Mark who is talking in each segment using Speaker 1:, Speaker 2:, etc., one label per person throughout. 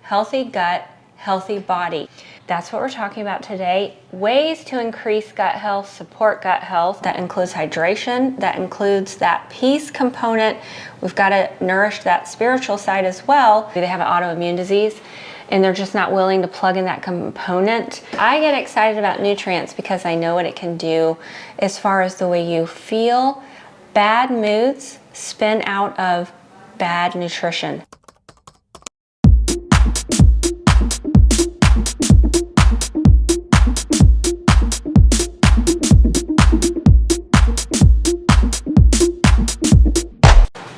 Speaker 1: healthy gut, healthy body. That's what we're talking about today. Ways to increase gut health, support gut health. That includes hydration. That includes that peace component. We've got to nourish that spiritual side as well. They have an autoimmune disease and they're just not willing to plug in that component. I get excited about nutrients because I know what it can do as far as the way you feel. Bad moods spin out of bad nutrition.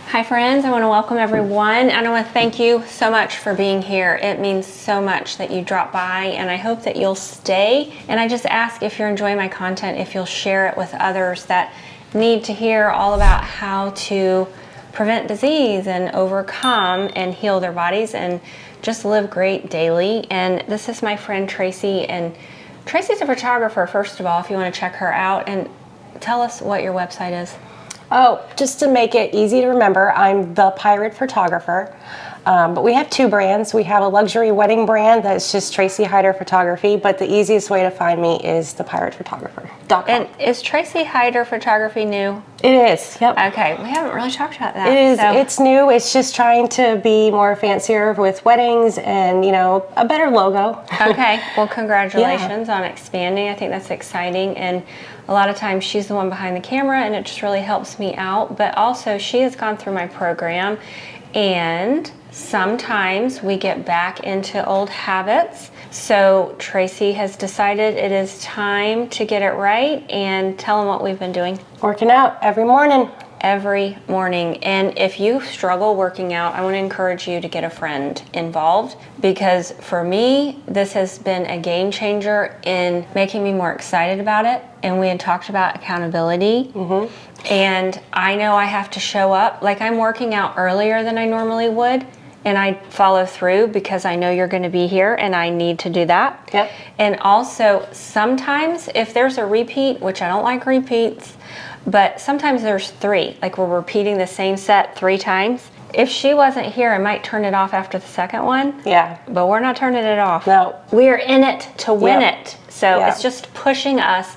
Speaker 1: Hi friends, I want to welcome everyone and I want to thank you so much for being here. It means so much that you drop by and I hope that you'll stay. And I just ask if you're enjoying my content, if you'll share it with others that need to hear all about how to prevent disease and overcome and heal their bodies and just live great daily. And this is my friend Tracy, and Tracy's a photographer, first of all, if you want to check her out. And tell us what your website is.
Speaker 2: Oh, just to make it easy to remember, I'm the Pirate Photographer. But we have two brands. We have a luxury wedding brand that's just Tracy Hyder Photography, but the easiest way to find me is thepiratphotographer.com.
Speaker 1: And is Tracy Hyder Photography new?
Speaker 2: It is, yep.
Speaker 1: Okay, we haven't really talked about that.
Speaker 2: It is, it's new. It's just trying to be more fancier with weddings and, you know, a better logo.
Speaker 1: Okay, well, congratulations on expanding. I think that's exciting. And a lot of times she's the one behind the camera and it just really helps me out. But also she has gone through my program and sometimes we get back into old habits. So Tracy has decided it is time to get it right and tell them what we've been doing.
Speaker 2: Working out every morning.
Speaker 1: Every morning. And if you struggle working out, I want to encourage you to get a friend involved, because for me, this has been a game changer in making me more excited about it. And we had talked about accountability. And I know I have to show up. Like, I'm working out earlier than I normally would, and I follow through because I know you're going to be here and I need to do that.
Speaker 2: Yep.
Speaker 1: And also sometimes if there's a repeat, which I don't like repeats, but sometimes there's three, like we're repeating the same set 3 times. If she wasn't here, I might turn it off after the second one.
Speaker 2: Yeah.
Speaker 1: But we're not turning it off.
Speaker 2: No.
Speaker 1: We're in it to win
Speaker 2: Yep.
Speaker 1: it. So
Speaker 2: Yep.
Speaker 1: it's just pushing us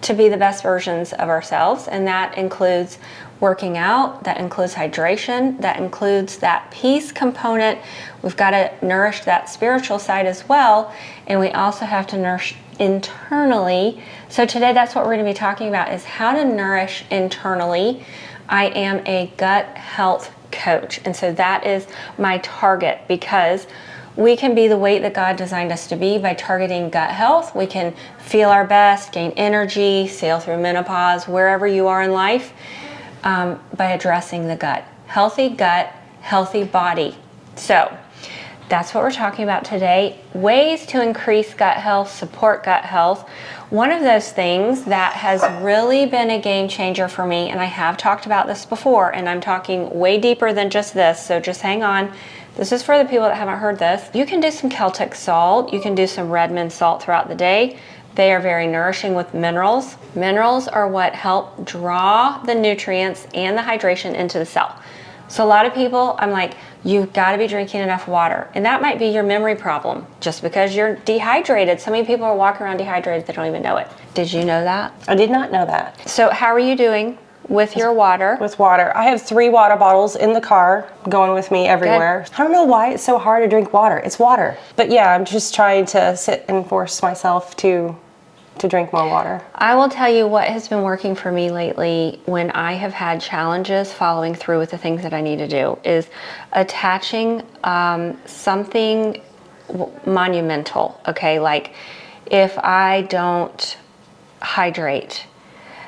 Speaker 1: to be the best versions of ourselves. And that includes working out, that includes hydration, that includes that peace component. We've got to nourish that spiritual side as well. And we also have to nourish internally. So today that's what we're going to be talking about, is how to nourish internally. I am a gut health coach. And so that is my target, because we can be the weight that God designed us to be by targeting gut health. We can feel our best, gain energy, sail through menopause, wherever you are in life, by addressing the gut. Healthy gut, healthy body. So that's what we're talking about today. Ways to increase gut health, support gut health. One of those things that has really been a game changer for me, and I have talked about this before, and I'm talking way deeper than just this, so just hang on. This is for the people that haven't heard this. You can do some Celtic salt. You can do some Redmond salt throughout the day. They are very nourishing with minerals. Minerals are what help draw the nutrients and the hydration into the cell. So a lot of people, I'm like, you've got to be drinking enough water. And that might be your memory problem, just because you're dehydrated. So many people are walking around dehydrated, they don't even know it. Did you know that?
Speaker 2: I did not know that.
Speaker 1: So how are you doing with your water?
Speaker 2: With water. I have 3 water bottles in the car going with me everywhere. Good. I don't know why it's so hard to drink water. It's water. But yeah, I'm just trying to sit and force myself to drink more water.
Speaker 1: I will tell you what has been working for me lately when I have had challenges following through with the things that I need to do is attaching something monumental, okay? Like if I don't hydrate,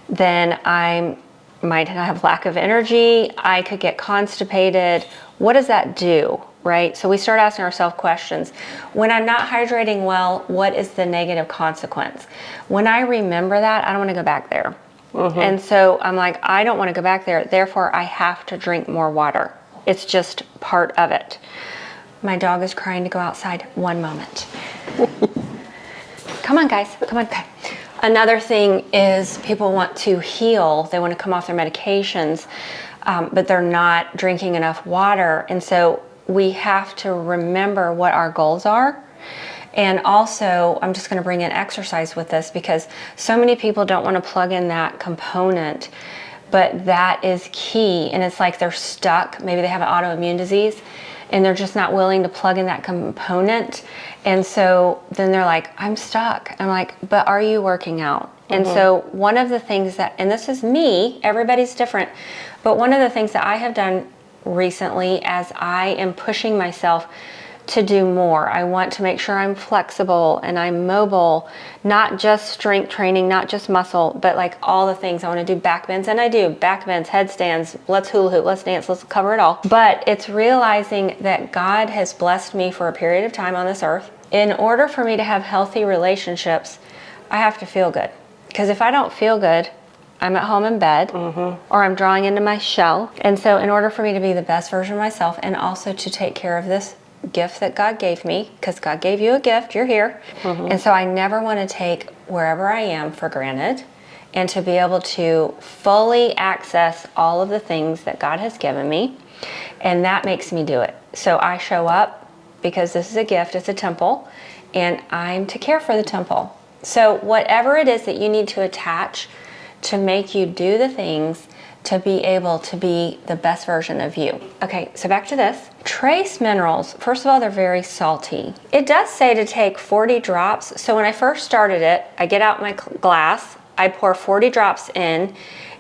Speaker 1: then I might have lack of energy, I could get constipated. What does that do? Right? So we start asking ourselves questions. When I'm not hydrating well, what is the negative consequence? When I remember that, I don't want to go back there. And so I'm like, I don't want to go back there. Therefore, I have to drink more water. It's just part of it. My dog is crying to go outside. One moment. Come on, guys. Come on. Another thing is people want to heal. They want to come off their medications, but they're not drinking enough water. And so we have to remember what our goals are. And also, I'm just going to bring in exercise with this because so many people don't want to plug in that component, but that is key. And it's like they're stuck. Maybe they have an autoimmune disease and they're just not willing to plug in that component. And so then they're like, I'm stuck. I'm like, but are you working out? And so one of the things that, and this is me, everybody's different, but one of the things that I have done recently as I am pushing myself to do more, I want to make sure I'm flexible and I'm mobile, not just strength training, not just muscle, but like all the things. I want to do back bends, and I do back bends, headstands, let's hula hoop, let's dance, let's cover it all. But it's realizing that God has blessed me for a period of time on this earth. In order for me to have healthy relationships, I have to feel good. Because if I don't feel good, I'm at home in bed or I'm drawing into my shell. And so in order for me to be the best version of myself and also to take care of this gift that God gave me, because God gave you a gift, you're here. And so I never want to take wherever I am for granted, and to be able to fully access all of the things that God has given me. And that makes me do it. So I show up because this is a gift, it's a temple, and I'm to care for the temple. So whatever it is that you need to attach to make you do the things to be able to be the best version of you. Okay, so back to this. Trace minerals, first of all, they're very salty. It does say to take 40 drops. So when I first started it, I get out my glass, I pour 40 drops in,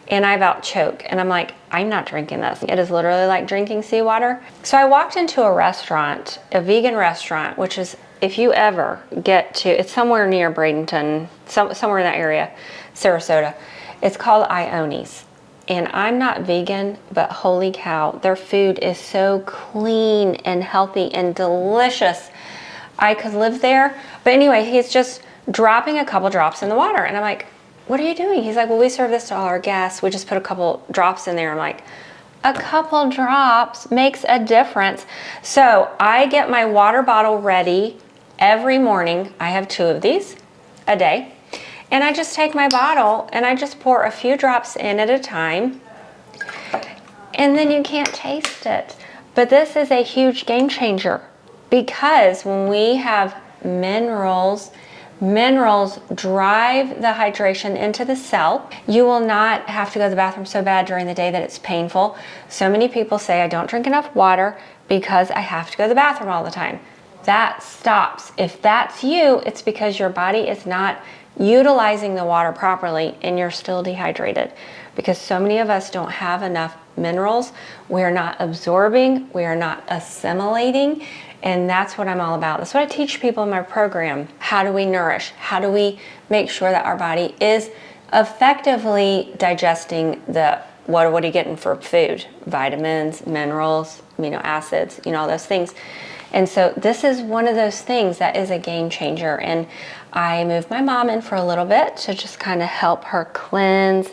Speaker 1: and I about choke. And I'm like, I'm not drinking this. It is literally like drinking seawater. So I walked into a restaurant, a vegan restaurant, which is, if you ever get to, it's somewhere near Bradenton, somewhere in that area, Sarasota. It's called Ioni's. And I'm not vegan, but holy cow, their food is so clean and healthy and delicious. I could live there. But anyway, he's just dropping a couple drops in the water. And I'm like, what are you doing? He's like, well, we serve this to all our guests. We just put a couple drops in there. I'm like, a couple drops makes a difference. So I get my water bottle ready every morning. I have 2 of these a day. And I just take my bottle and I just pour a few drops in at a time. And then you can't taste it. But this is a huge game changer, because when we have minerals drive the hydration into the cell. You will not have to go to the bathroom so bad during the day that it's painful. So many people say, I don't drink enough water because I have to go to the bathroom all the time. That stops. If that's you, it's because your body is not utilizing the water properly and you're still dehydrated, because so many of us don't have enough minerals. We're not absorbing, we are not assimilating, and that's what I'm all about. That's what I teach people in my program. How do we nourish? How do we make sure that our body is effectively digesting the, what are you getting for food? Vitamins, minerals, amino acids, all those things. And so this is one of those things that is a game changer. And I moved my mom in for a little bit to just kind of help her cleanse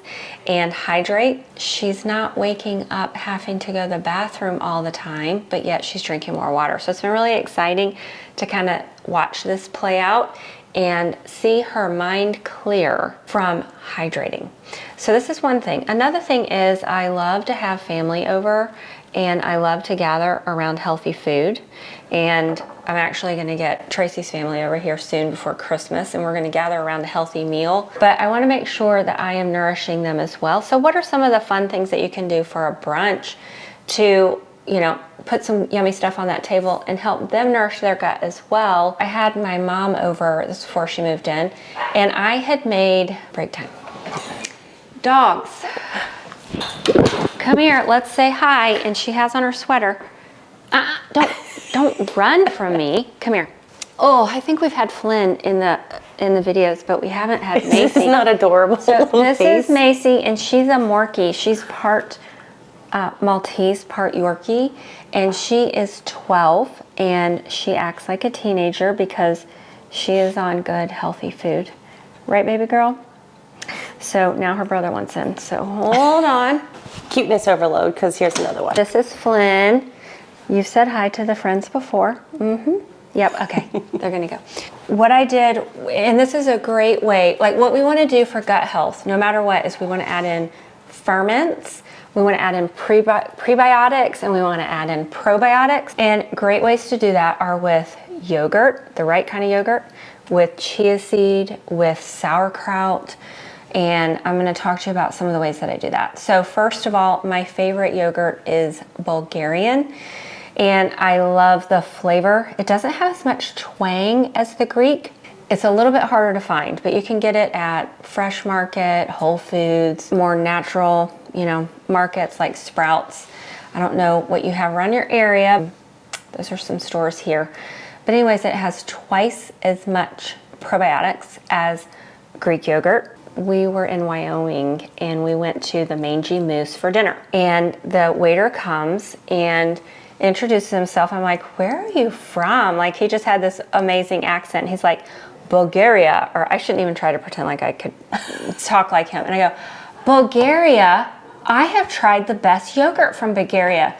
Speaker 1: and hydrate. She's not waking up having to go to the bathroom all the time, but yet she's drinking more water. So it's been really exciting to kind of watch this play out and see her mind clear from hydrating. So this is one thing. Another thing is I love to have family over, and I love to gather around healthy food. And I'm actually gonna get Tracy's family over here soon before Christmas, and we're gonna gather around a healthy meal. But I wanna make sure that I am nourishing them as well. So what are some of the fun things that you can do for a brunch to, put some yummy stuff on that table and help them nourish their gut as well? I had my mom over, this was before she moved in, and I had made, break time. Dogs. Come here, let's say hi. And she has on her sweater. Don't run from me. Come here. Oh, I think we've had Flynn in the videos, but we haven't had Macy.
Speaker 2: This is not adorable.
Speaker 1: So this is Macy, and she's a Morkie. She's part Maltese, part Yorkie, and she is 12, and she acts like a teenager because she is on good, healthy food. Right, baby girl? So now her brother wants in, so hold on.
Speaker 2: Cuteness overload, because here's another one.
Speaker 1: This is Flynn. You've said hi to the friends before. Yep, okay, they're gonna go. What I did, and this is a great way, like what we wanna do for gut health, no matter what, is we wanna add in ferments, We want to add in prebiotics, and we want to add in probiotics. And great ways to do that are with yogurt, the right kind of yogurt, with chia seed, with sauerkraut. And I'm going to talk to you about some of the ways that I do that. So first of all, my favorite yogurt is Bulgarian. And I love the flavor. It doesn't have as much twang as the Greek. It's a little bit harder to find, but you can get it at Fresh Market, Whole Foods, more natural, markets like Sprouts. I don't know what you have around your area. Those are some stores here. But anyways, it has twice as much probiotics as Greek yogurt. We were in Wyoming and we went to the Mangy Moose for dinner. And the waiter comes and introduces himself. I'm like, where are you from? Like, he just had this amazing accent. He's like, Bulgaria, or I shouldn't even try to pretend like I could talk like him. And I go, Bulgaria? I have tried the best yogurt from Bulgaria.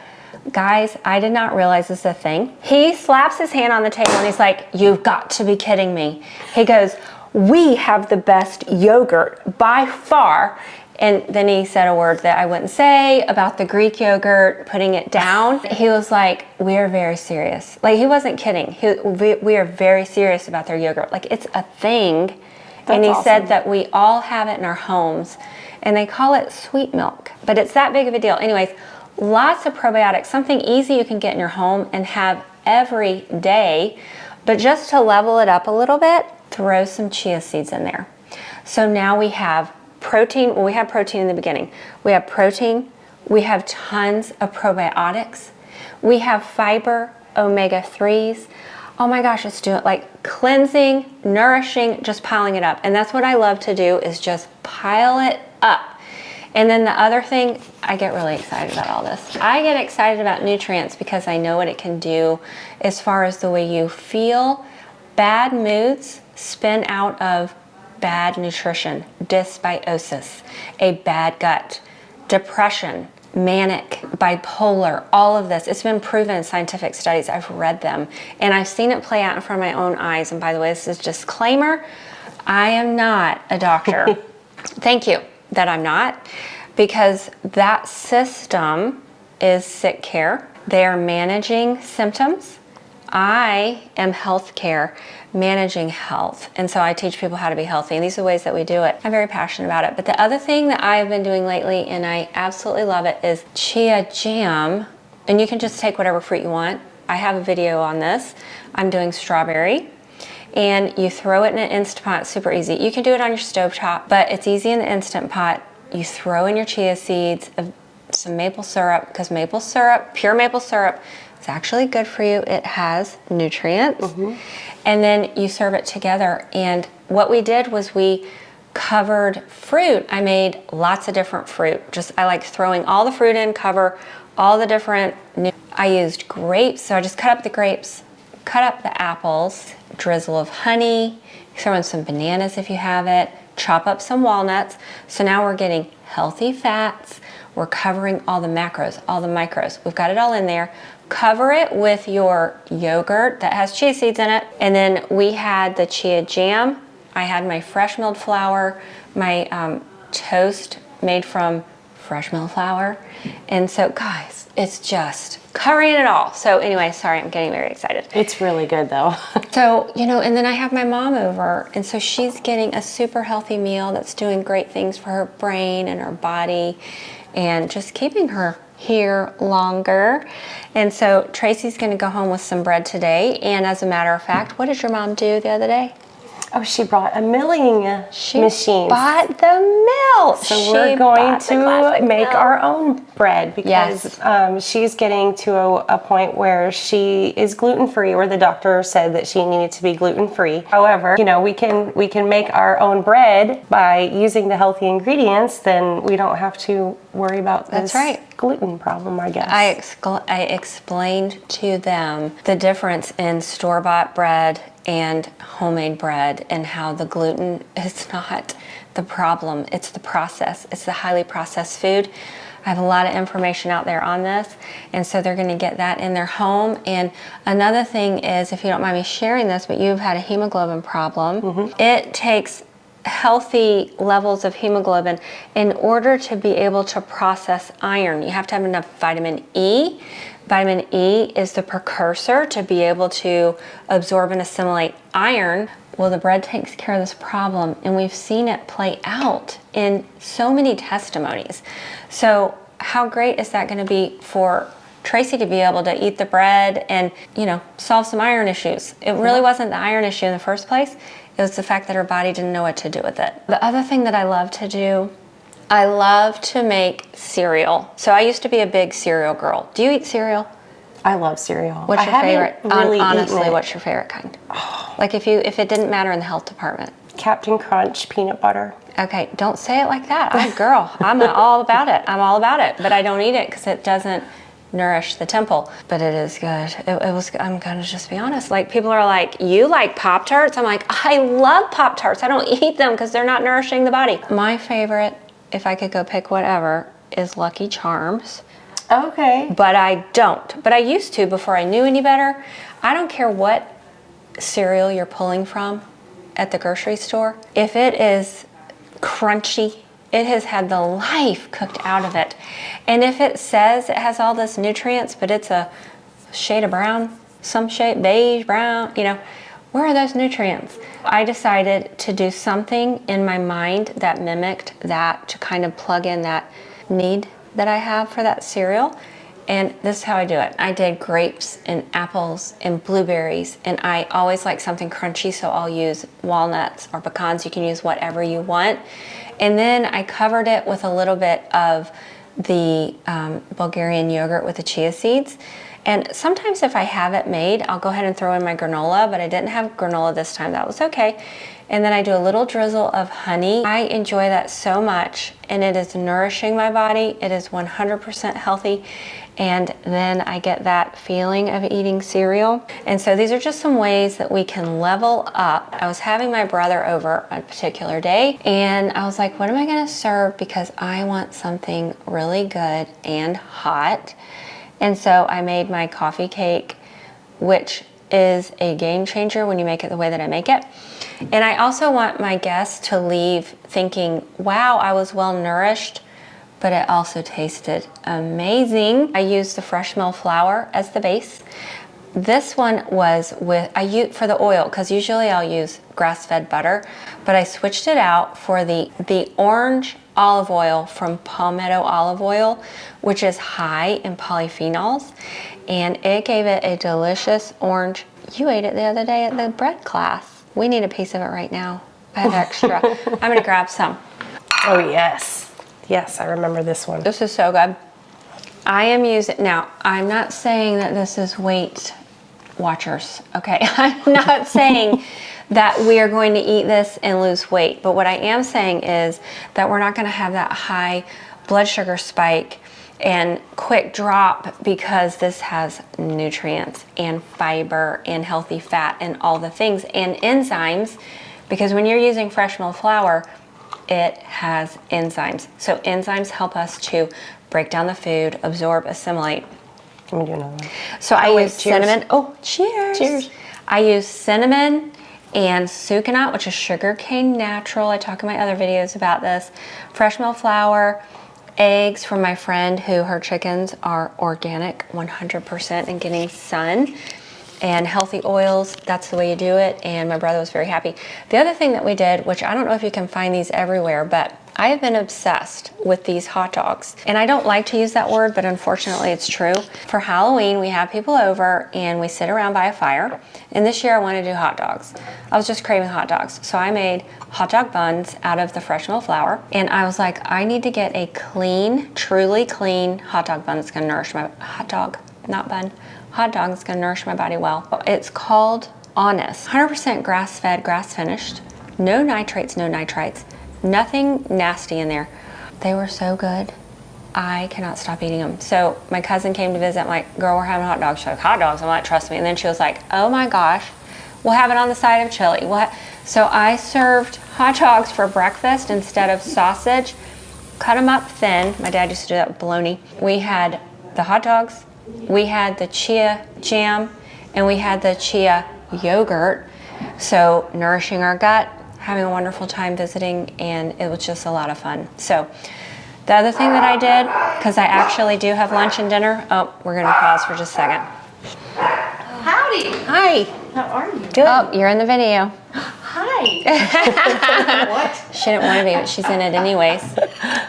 Speaker 1: Guys, I did not realize this is a thing. He slaps his hand on the table and he's like, you've got to be kidding me. He goes, we have the best yogurt by far. And then he said a word that I wouldn't say about the Greek yogurt, putting it down. He was like, we are very serious. Like, he wasn't kidding. We are very serious about their yogurt. Like, it's a thing. And he said that we all have it in our homes. And they call it sweet milk. But it's that big of a deal. Anyways, lots of probiotics. Something easy you can get in your home and have every day. But just to level it up a little bit, throw some chia seeds in there. So now we have protein. Well, we had protein in the beginning. We have protein. We have tons of probiotics. We have fiber, omega-3s. Oh my gosh, let's do it like cleansing, nourishing, just piling it up. And that's what I love to do, is just pile it up. And then the other thing, I get really excited about all this. I get excited about nutrients because I know what it can do as far as the way you feel. Bad moods spin out of bad nutrition, dysbiosis, a bad gut, depression, manic, bipolar, all of this. It's been proven in scientific studies. I've read them and I've seen it play out in front of my own eyes. And by the way, this is a disclaimer. I am not a doctor. Thank you that I'm not, because that system is sick care. They are managing symptoms. I am healthcare, managing health. And so I teach people how to be healthy. And these are ways that we do it. I'm very passionate about it. But the other thing that I've been doing lately, and I absolutely love it, is chia jam. And you can just take whatever fruit you want. I have a video on this. I'm doing strawberry. And you throw it in an Instant Pot. It's super easy. You can do it on your stovetop, but it's easy in the Instant Pot. You throw in your chia seeds, some maple syrup, because maple syrup, pure maple syrup, it's actually good for you. It has nutrients. Mm-hmm. And then you serve it together. And what we did was we covered fruit. I made lots of different fruit. I like throwing all the fruit in, cover all the different. I used grapes, so I just cut up the grapes, cut up the apples, drizzle of honey, throw in some bananas if you have it, chop up some walnuts. So now we're getting healthy fats. We're covering all the macros, all the micros. We've got it all in there. Cover it with your yogurt that has chia seeds in it. And then we had the chia jam. I had my fresh milled flour, my toast made from fresh milled flour. And so, guys, it's just covering it all. So anyway, sorry, I'm getting very excited.
Speaker 2: It's really good though.
Speaker 1: So, and then I have my mom over, and so she's getting a super healthy meal that's doing great things for her brain and her body and just keeping her here longer. And so Tracy's gonna go home with some bread today. And as a matter of fact, what did your mom do the other day?
Speaker 2: Oh, she brought a milling machine.
Speaker 1: She bought the milk.
Speaker 2: So we're going to make our own bread because she's getting to a point where she is gluten-free, or the doctor said that she needed to be gluten-free. However, we can make our own bread by using the healthy ingredients. Then we don't have to worry about this gluten problem, I guess.
Speaker 1: I explained to them the difference in store-bought bread and homemade bread, and how the gluten is not the problem, it's the process. It's the highly processed food. I have a lot of information out there on this, and so they're going to get that in their home. And another thing is, if you don't mind me sharing this, but you've had a hemoglobin problem, it takes healthy levels of hemoglobin, in order to be able to process iron, you have to have enough vitamin E. Vitamin E is the precursor to be able to absorb and assimilate iron. Well, the bread takes care of this problem, and we've seen it play out in so many testimonies. So how great is that going to be for Tracy to be able to eat the bread and, you know, solve some iron issues? It really wasn't the iron issue in the first place. It was the fact that her body didn't know what to do with it. The other thing that I love to do, I love to make cereal. So I used to be a big cereal girl. Do you eat cereal?
Speaker 2: I love cereal.
Speaker 1: What's your favorite?
Speaker 2: Really
Speaker 1: Honestly, what's your favorite kind? Oh. Like if it didn't matter in the health department.
Speaker 2: Captain Crunch peanut butter.
Speaker 1: Okay, don't say it like that. I'm all about it. I'm all about it, but I don't eat it because it doesn't nourish the temple. But it is good. It was. I'm gonna just be honest. Like, people are like, you like Pop-Tarts? I'm like, I love Pop-Tarts. I don't eat them because they're not nourishing the body. My favorite, if I could go pick whatever, is Lucky Charms.
Speaker 2: Okay.
Speaker 1: But I don't. But I used to before I knew any better. I don't care what cereal you're pulling from at the grocery store. If it is crunchy, it has had the life cooked out of it. And if it says it has all this nutrients, but it's a shade of brown, some shade, beige, brown, you know, where are those nutrients? I decided to do something in my mind that mimicked that, to kind of plug in that need that I have for that cereal. And this is how I do it. I did grapes and apples and blueberries, and I always like something crunchy, so I'll use walnuts or pecans. You can use whatever you want. And then I covered it with a little bit of the Bulgarian yogurt with the chia seeds. And sometimes if I have it made, I'll go ahead and throw in my granola, but I didn't have granola this time. That was okay. And then I do a little drizzle of honey. I enjoy that so much, and it is nourishing my body. It is 100% healthy. And then I get that feeling of eating cereal. And so these are just some ways that we can level up. I was having my brother over a particular day, and I was like, what am I gonna serve? Because I want something really good and hot. And so I made my coffee cake, which is a game changer when you make it the way that I make it. And I also want my guests to leave thinking, wow, I was well nourished, but it also tasted amazing. I used the fresh mill flour as the base. This one was I use for the oil, because usually I'll use grass-fed butter, but I switched it out for the orange olive oil from Palmetto Olive Oil, which is high in polyphenols, and it gave it a delicious orange. You ate it the other day at the bread class. We need a piece of it right now. I have extra. I'm gonna grab some.
Speaker 2: Oh yes. Yes, I remember this one.
Speaker 1: This is so good. I am using, now, I'm not saying that this is Weight Watchers, okay? I'm not saying that we are going to eat this and lose weight, but what I am saying is that we're not gonna have that high blood sugar spike and quick drop, because this has nutrients and fiber and healthy fat and all the things and enzymes, because when you're using fresh milled flour, it has enzymes. So enzymes help us to break down the food, absorb, assimilate.
Speaker 2: Let me do another one.
Speaker 1: So I use cinnamon. Oh, cheers.
Speaker 2: Cheers.
Speaker 1: I use cinnamon and sucanat, which is sugarcane natural. I talk in my other videos about this. Fresh milled flour, eggs from my friend who her chickens are organic 100% and getting sun, and healthy oils. That's the way you do it, and my brother was very happy. The other thing that we did, which I don't know if you can find these everywhere, but I have been obsessed with these hot dogs. And I don't like to use that word, but unfortunately it's true. For Halloween, we have people over and we sit around by a fire. And this year I wanted to do hot dogs. I was just craving hot dogs. So I made hot dog buns out of the fresh milled flour. And I was like, I need to get a clean, truly clean hot dog bun that's gonna nourish my hot dog, not bun. Hot dog that's gonna nourish my body well. It's called Honest. 100% grass-fed, grass-finished. No nitrates, no nitrites. Nothing nasty in there. They were so good. I cannot stop eating them. So my cousin came to visit. I'm like, girl, we're having hot dogs. She's like, hot dogs? I'm like, trust me. And then she was like, oh my gosh, we'll have it on the side of chili. So I served hot dogs for breakfast instead of sausage. Cut them up thin. My dad used to do that with bologna. We had the hot dogs, we had the chia jam, and we had the chia yogurt. So nourishing our gut, having a wonderful time visiting, and it was just a lot of fun. So the other thing that I did, because I actually do have lunch and dinner. Oh, we're going to pause for just a second.
Speaker 3: Howdy.
Speaker 1: Hi.
Speaker 3: How are you?
Speaker 2: Good.
Speaker 1: Oh, you're in the video.
Speaker 3: Hi. What?
Speaker 1: She didn't want to be, but she's in it anyways.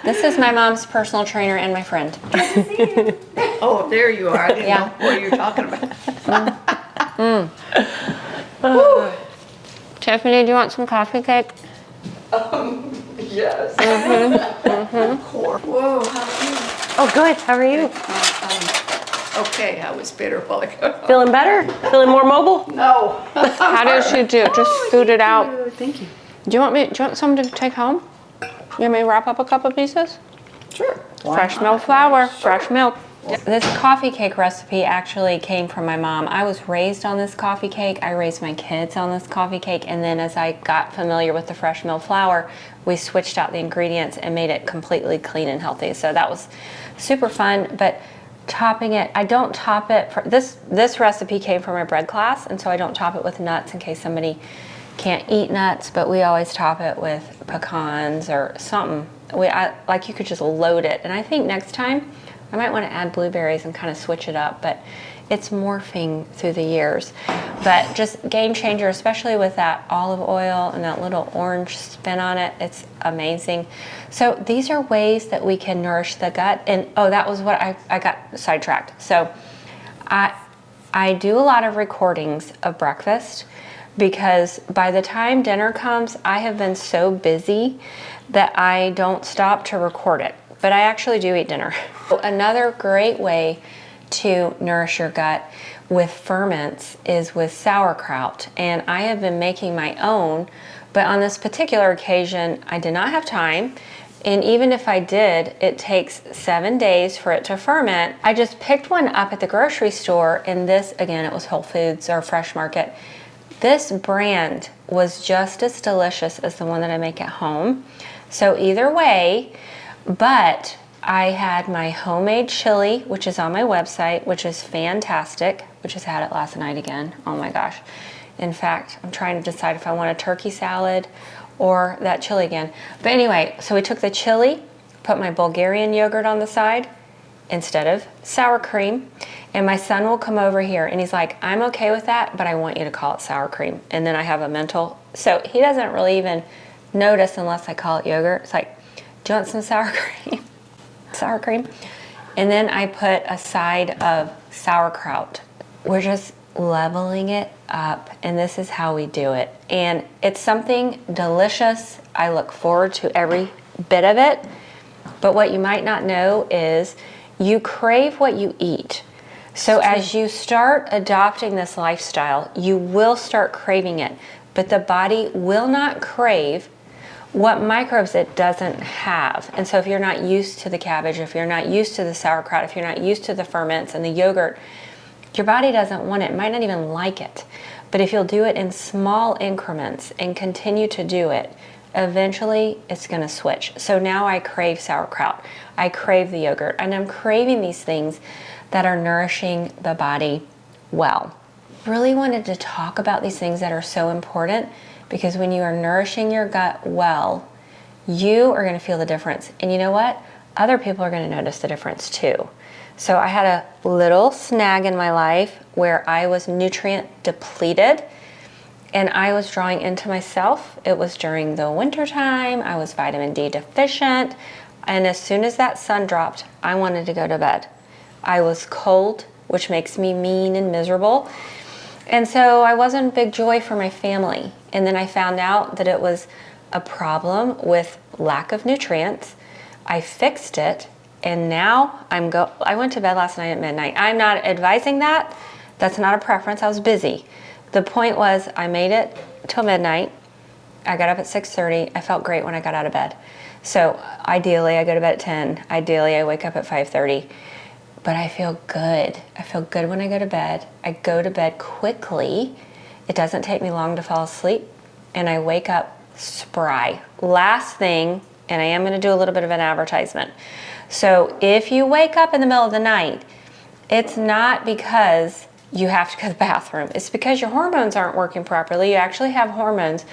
Speaker 1: This is my mom's personal trainer and my friend.
Speaker 3: Oh, there you are. I didn't
Speaker 1: Yeah.
Speaker 3: know what you were talking about.
Speaker 1: Tiffany, do you want some coffee cake?
Speaker 3: Yes. Whoa, how are you?
Speaker 2: Oh, good. How are you?
Speaker 3: Okay, I was bitter while ago.
Speaker 2: Feeling better? Feeling more mobile?
Speaker 3: No.
Speaker 1: How does she do? Just scoot it out.
Speaker 3: Thank you.
Speaker 1: Do you want some to take home? You want me to wrap up a couple pieces?
Speaker 3: Sure.
Speaker 1: Fresh milk flour, fresh milk. This coffee cake recipe actually came from my mom. I was raised on this coffee cake. I raised my kids on this coffee cake. And then as I got familiar with the fresh milk flour, we switched out the ingredients and made it completely clean and healthy. So that was super fun. But topping it, I don't top it. This recipe came from my bread class, and so I don't top it with nuts in case somebody can't eat nuts, but we always top it with pecans or something. Like you could just load it. And I think next time I might want to add blueberries and kind of switch it up, but it's morphing through the years. But just game changer, especially with that olive oil and that little orange spin on it. It's amazing. So these are ways that we can nourish the gut. And oh, that was what I got sidetracked. So I do a lot of recordings of breakfast because by the time dinner comes, I have been so busy that I don't stop to record it. But I actually do eat dinner. Another great way to nourish your gut with ferments is with sauerkraut. And I have been making my own, but on this particular occasion, I did not have time. And even if I did, it takes 7 days for it to ferment. I just picked one up at the grocery store, and this, again, it was Whole Foods or Fresh Market. This brand was just as delicious as the one that I make at home. So either way, but I had my homemade chili, which is on my website, which is fantastic. We just had it last night again. Oh my gosh. In fact, I'm trying to decide if I want a turkey salad or that chili again. But anyway, so we took the chili, put my Bulgarian yogurt on the side instead of sour cream. And my son will come over here and he's like, I'm okay with that, but I want you to call it sour cream. And then I have a mental, so he doesn't really even notice unless I call it yogurt. It's like, do you want some sour cream? Sour cream. And then I put a side of sauerkraut. We're just leveling it up, and this is how we do it. And it's something delicious. I look forward to every bit of it. But what you might not know is you crave what you eat. So as you start adopting this lifestyle, you will start craving it. But the body will not crave what microbes it doesn't have. And so if you're not used to the cabbage, if you're not used to the sauerkraut, if you're not used to the ferments and the yogurt, your body doesn't want it, might not even like it. But if you'll do it in small increments and continue to do it, eventually it's gonna switch. So now I crave sauerkraut, I crave the yogurt, and I'm craving these things that are nourishing the body well. Really wanted to talk about these things that are so important, because when you are nourishing your gut well, you are going to feel the difference. And you know what? Other people are going to notice the difference too. So I had a little snag in my life where I was nutrient depleted and I was drawing into myself. It was during the winter time. I was vitamin D deficient. And as soon as that sun dropped, I wanted to go to bed. I was cold, which makes me mean and miserable. And so I wasn't a big joy for my family. And then I found out that it was a problem with lack of nutrients. I fixed it, and now I went to bed last night at midnight. I'm not advising that. That's not a preference. I was busy. The point was I made it till midnight. I got up at 6:30. I felt great when I got out of bed. So ideally I go to bed at 10. Ideally I wake up at 5:30. But I feel good. I feel good when I go to bed. I go to bed quickly. It doesn't take me long to fall asleep. And I wake up spry. Last thing, and I am going to do a little bit of an advertisement. So if you wake up in the middle of the night, it's not because you have to go to the bathroom. It's because your hormones aren't working properly. You actually have hormones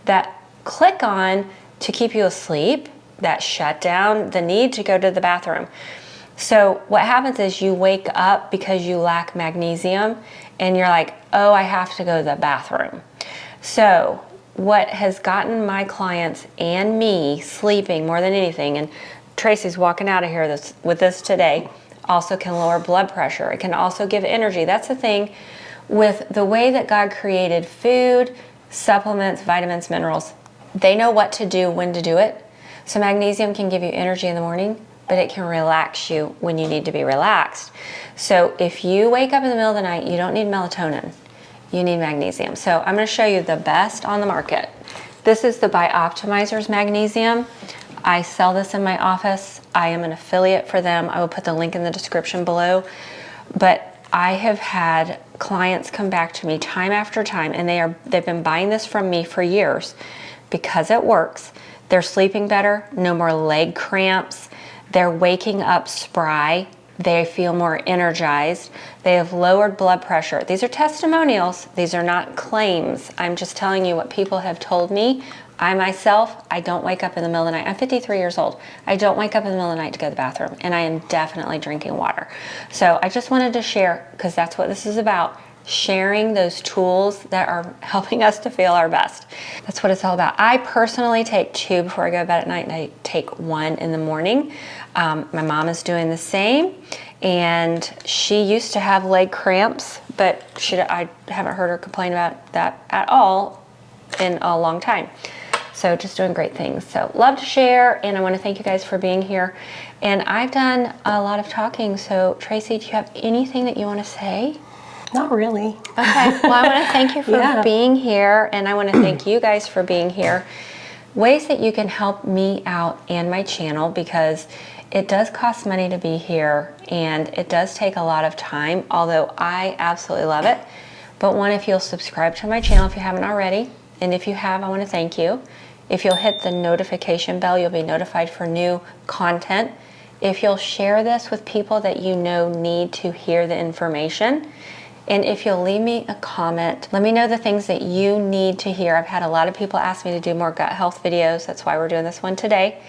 Speaker 1: that click on to keep you asleep that shut down the need to go to the bathroom. So what happens is you wake up because you lack magnesium and you're like, oh, I have to go to the bathroom. So what has gotten my clients and me sleeping more than anything, and Tracy's walking out of here with this today, also can lower blood pressure. It can also give energy. That's the thing with the way that God created food, supplements, vitamins, minerals. They know what to do, when to do it. So magnesium can give you energy in the morning, but it can relax you when you need to be relaxed. So if you wake up in the middle of the night, you don't need melatonin. You need magnesium. So I'm going to show you the best on the market. This is the Bioptimizer's magnesium. I sell this in my office. I am an affiliate for them. I will put the link in the description below. But I have had clients come back to me time after time, and they've been buying this from me for years because it works. They're sleeping better, no more leg cramps. They're waking up spry. They feel more energized. They have lowered blood pressure. These are testimonials. These are not claims. I'm just telling you what people have told me. I myself, I don't wake up in the middle of the night. I'm 53 years old. I don't wake up in the middle of the night to go to the bathroom, and I am definitely drinking water. So I just wanted to share, because that's what this is about, sharing those tools that are helping us to feel our best. That's what it's all about. I personally take 2 before I go to bed at night, and I take 1 in the morning. My mom is doing the same, and she used to have leg cramps, but I haven't heard her complain about that at all in a long time. So just doing great things. So love to share, and I want to thank you guys for being here. And I've done a lot of talking, so Tracy, do you have anything that you want to say?
Speaker 2: Not really.
Speaker 1: Okay, well, I want to thank you for being here, and I want to thank you guys for being here. Ways that you can help me out and my channel, because it does cost money to be here, and it does take a lot of time, although I absolutely love it. But one, if you'll subscribe to my channel if you haven't already, and if you have, I want to thank you. If you'll hit the notification bell, you'll be notified for new content. If you'll share this with people that you know need to hear the information. And if you'll leave me a comment, let me know the things that you need to hear. I've had a lot of people ask me to do more gut health videos. That's why we're doing this one today.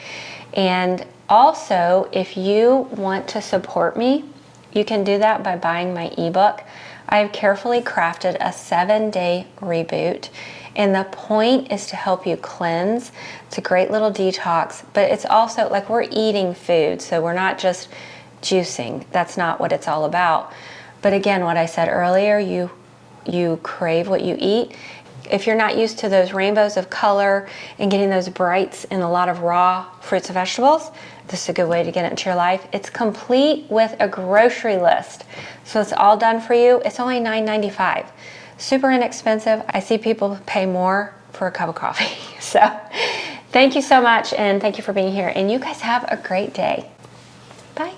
Speaker 1: And also, if you want to support me, you can do that by buying my ebook. I have carefully crafted a 7-day reboot. And the point is to help you cleanse. It's a great little detox, but it's also like we're eating food. So we're not just juicing. That's not what it's all about. But again, what I said earlier, you crave what you eat. If you're not used to those rainbows of color and getting those brights in a lot of raw fruits and vegetables, this is a good way to get into your life. It's complete with a grocery list. So it's all done for you. It's only $9.95. Super inexpensive. I see people pay more for a cup of coffee. So thank you so much, and thank you for being here. And you guys have a great day. Bye.